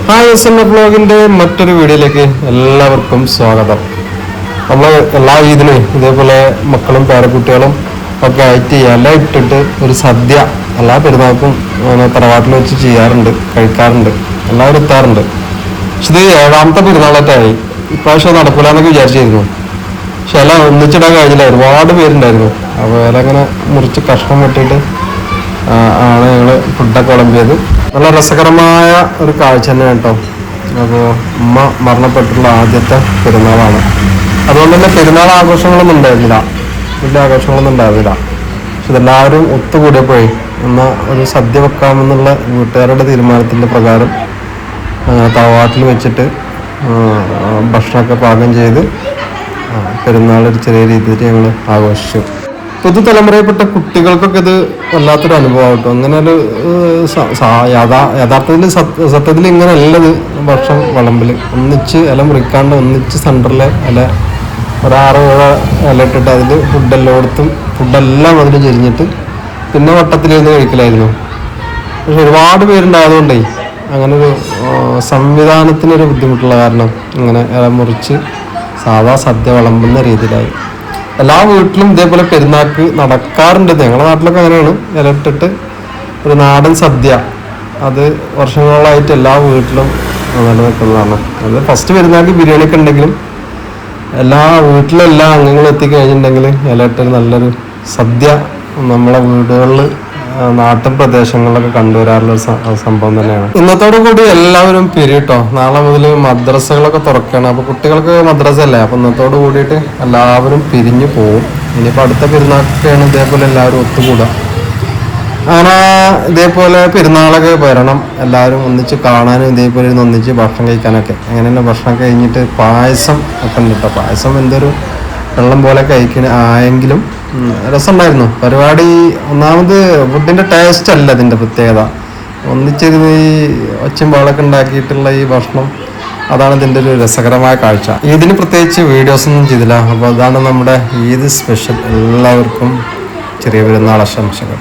Hi S ബ്ലോഗിന്റെ മറ്റൊരു വീഡിയോയിലേക്ക് എല്ലാവർക്കും സ്വാഗതം. നമ്മൾ എല്ലാ ഈദിനും ഇതേപോലെ മക്കളും പേരക്കുട്ടികളും ഒക്കെ ആയിട്ട് ഇല ഇട്ടിട്ട് ഒരു സദ്യ എല്ലാ പെരുന്നാൾക്കും തറവാട്ടിൽ വെച്ച് ചെയ്യാറുണ്ട്, കഴിക്കാറുണ്ട്, എല്ലാവരും എത്താറുണ്ട്. പക്ഷെ ഇത് 7ാമത്തെ പെരുന്നാളായിട്ടായി. ഇപ്രാവശ്യം നടക്കൂലെന്നൊക്കെ വിചാരിച്ചിരുന്നു. പക്ഷെ ഇല ഒന്നിച്ചിടാൻ കഴിഞ്ഞില്ല, ഒരുപാട് പേരുണ്ടായിരുന്നു. അപ്പോൾ ഇല അങ്ങനെ മുറിച്ച് കഷ്ണം വെട്ടിയിട്ട് ആണ് ഞങ്ങൾ ഫുഡൊക്കെ വിളമ്പിയത്. നല്ല രസകരമായ ഒരു കാഴ്ച തന്നെയാണ് കേട്ടോ. അപ്പോൾ ഉമ്മ മരണപ്പെട്ടിട്ടുള്ള ആദ്യത്തെ പെരുന്നാളാണ്. അതുകൊണ്ട് തന്നെ പെരുന്നാൾ ആഘോഷങ്ങളൊന്നും ഉണ്ടായിരുന്നില്ല, വലിയ ആഘോഷങ്ങളൊന്നും ഉണ്ടായിരുന്നില്ല. പക്ഷെ ഇതെല്ലാവരും ഒത്തുകൂടിയപ്പോഴേ എന്നാൽ ഒരു സദ്യ വെക്കാമെന്നുള്ള വീട്ടുകാരുടെ തീരുമാനത്തിൻ്റെ പ്രകാരം തറവാട്ടിൽ വെച്ചിട്ട് ഭക്ഷണമൊക്കെ പാകം ചെയ്ത് പെരുന്നാൾ ഒരു ചെറിയ രീതിയിൽ ഞങ്ങൾ ആഘോഷിച്ചു. പുതുതലമുറയിൽപ്പെട്ട കുട്ടികൾക്കൊക്കെ ഇത് വല്ലാത്തൊരു അനുഭവം കേട്ടോ. അങ്ങനെ ഒരു സത്യത്തിൽ ഇങ്ങനെ ഉള്ളത് ഭക്ഷണം വിളമ്പിൽ ഒന്നിച്ച് ഇല മുറിക്കാണ്ട് ഒന്നിച്ച് സെൻറ്ററിലെ ഇല 6-7 ഇല ഇട്ടിട്ട് അതിൽ ഫുഡെല്ലാം അതിൽ ചെരിഞ്ഞിട്ട് പിന്നെ വട്ടത്തിലിരുന്ന് കഴിക്കലായിരുന്നു. പക്ഷെ ഒരുപാട് പേരുണ്ടായതുകൊണ്ടേ അങ്ങനൊരു സംവിധാനത്തിനൊരു ബുദ്ധിമുട്ടുള്ള കാരണം ഇങ്ങനെ ഇല മുറിച്ച് സാധാ സദ്യ വിളമ്പുന്ന രീതിയിലായി. എല്ലാ വീട്ടിലും ഇതേപോലെ പെരുന്നാൾക്ക് നടക്കാറുണ്ട്. ഞങ്ങളുടെ നാട്ടിലൊക്കെ അങ്ങനെയാണ്. ഇലട്ടിട്ട് ഒരു നാടൻ സദ്യ അത് വർഷങ്ങളായിട്ട് എല്ലാ വീട്ടിലും നിലനിൽക്കുന്നതാണ്. അത് ഫസ്റ്റ് പെരുന്നാൾക്ക് ബിരിയാണി ഒക്കെ ഉണ്ടെങ്കിലും എല്ലാ വീട്ടിലും എല്ലാ അംഗങ്ങളും എത്തിക്കഴിഞ്ഞിട്ടുണ്ടെങ്കിൽ ഇലട്ടൊരു നല്ലൊരു സദ്യ നമ്മളെ വീടുകളിൽ നാട്ടിൻ പ്രദേശങ്ങളിലൊക്കെ കണ്ടുവരാറുള്ളൊരു സംഭവം തന്നെയാണ്. ഇന്നത്തോടു കൂടി എല്ലാവരും പിരിട്ടോ. നാളെ മുതൽ മദ്രസകളൊക്കെ തുറക്കുകയാണ്. അപ്പോൾ കുട്ടികൾക്ക് മദ്രസ അല്ലേ, അപ്പോൾ ഇന്നത്തോട് കൂടിയിട്ട് എല്ലാവരും പിരിഞ്ഞു പോവും. ഇനിയിപ്പോൾ അടുത്ത പെരുന്നാളൊക്കെയാണ് ഇതേപോലെ എല്ലാവരും ഒത്തുകൂടുക. അങ്ങനെ ഇതേപോലെ പെരുന്നാളൊക്കെ വരണം, എല്ലാവരും ഒന്നിച്ച് കാണാനും ഇതേപോലെ ഒന്നിച്ച് ഭക്ഷണം കഴിക്കാനൊക്കെ. അങ്ങനെ തന്നെ ഭക്ഷണം കഴിഞ്ഞിട്ട് പായസം ഒക്കെ ഉണ്ട് കേട്ടോ. പായസം എന്തൊരു വെള്ളം പോലെ ആയെങ്കിലും രസമുണ്ടായിരുന്നു പരിപാടി. ഒന്നാമത് ഫുഡിൻ്റെ ടേസ്റ്റ് അല്ല ഇതിൻ്റെ പ്രത്യേകത, ഒന്നിച്ചിരുന്ന് ഈ ഒച്ചയും പാളൊക്കെ ഉണ്ടാക്കിയിട്ടുള്ള ഈ ഭക്ഷണം, അതാണ് ഇതിൻ്റെ ഒരു രസകരമായ കാഴ്ച. ഇതിന് പ്രത്യേകിച്ച് വീഡിയോസൊന്നും ചെയ്തില്ല. അപ്പോൾ അതാണ് നമ്മുടെ ഈദ് സ്പെഷ്യൽ. എല്ലാവർക്കും ചെറിയ പെരുന്നാൾ ആശംസകൾ.